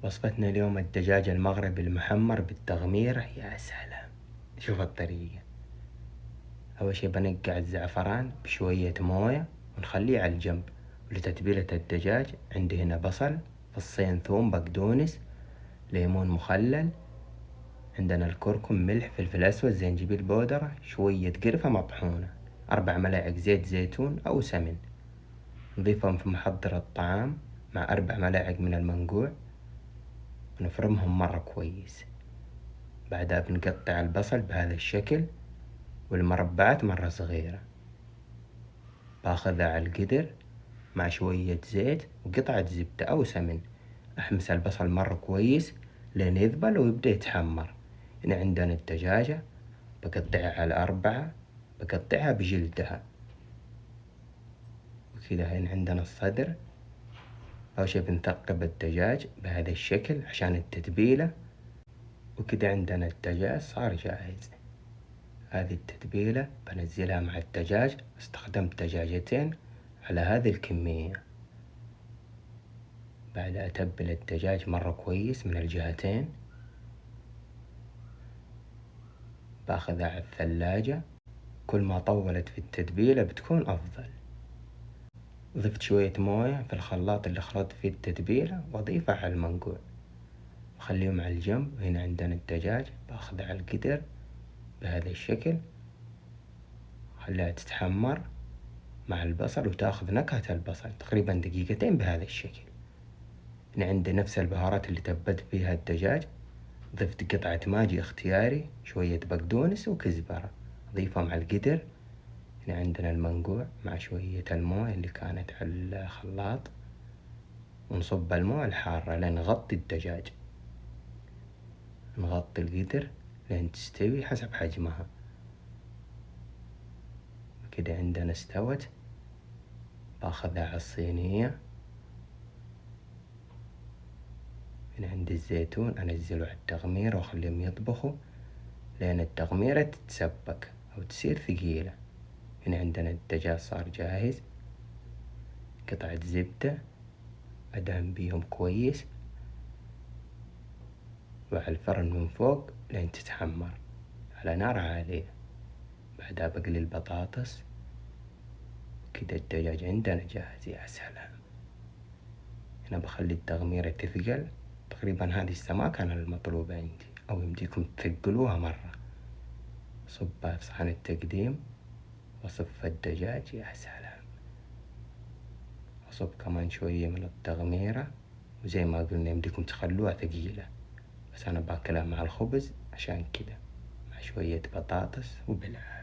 وصفتنا اليوم الدجاج المغربي المحمر بالتغميرة. يا سلام، شوف الطريقة. أول شي بنقع الزعفران بشوية موية ونخليه على الجنب. ولتتبيلة الدجاج عندي هنا بصل، فصين ثوم، بقدونس، ليمون مخلل، عندنا الكركم، ملح، فلفل أسود، زنجبيل بودرة، شوية قرفة مطحونة، 4 ملاعق زيت زيتون أو سمن. نضيفهم في محضر الطعام مع 4 ملاعق من المنقوع ونفرمهم مرة كويس. بعدها بنقطع البصل بهذا الشكل والمربعات مرة صغيرة، باخذها على القدر مع شوية زيت وقطعة زبدة أو سمن. أحمس البصل مرة كويس لين يذبل ويبدأ يتحمر. هنا عندنا الدجاجة بقطعها على 4، بقطعها بجلدها وكذا. هنا عندنا الصدر. أول شي بنثقب الدجاج بهذا الشكل عشان التتبيلة، وكذا عندنا الدجاج صار جاهز. هذه التتبيلة بنزلها مع الدجاج. استخدمت دجاجتين على هذه الكمية. بعدها أتبل الدجاج مرة كويس من الجهتين، باخذها على الثلاجة. كل ما طولت في التتبيلة بتكون أفضل. ضفت شوية موية في الخلاط اللي خلطت فيه التتبيلة وأضيفها على المنقوع وخليهم على الجنب. وهنا عندنا الدجاج باخذها على القدر بهذا الشكل، خليها تتحمر مع البصل وتاخذ نكهة البصل تقريبا دقيقتين بهذا الشكل. هنا عندي نفس البهارات اللي تبت فيها الدجاج. ضفت قطعة ماجي اختياري، شوية بقدونس وكزبرة، أضيفهم على القدر. هنا عندنا المنقوع مع شوية الموية اللي كانت على الخلاط، ونصب الموية الحارة لين نغطي الدجاج. نغطي القدر لين تستوي حسب حجمها. كده عندنا استوت. باخذها على الصينية. هنا عندي الزيتون أنزله على التغميرة وأخليهم يطبخوا لين التغميرة تتسبك أو تصير ثقيلة. هنا عندنا الدجاج صار جاهز. قطعة زبدة أدهن بيهم كويس وعلى الفرن من فوق لين تتحمر على نار عالية. بعدها بقلي البطاطس. كده الدجاج عندنا جاهز. يا سلام. هنا بخلي التغميرة تثقل تقريبا هذه السماكة المطلوبة عندي، أو يمديكم تثقلوها مرة. صبها في صحن التقديم وصف الدجاج. يا سلام. أصب كمان شوية من التغميرة، وزي ما قلنا يمديكم تخلوها ثقيلة، بس أنا باكلها مع الخبز عشان كده، مع شوية بطاطس وبالعافية.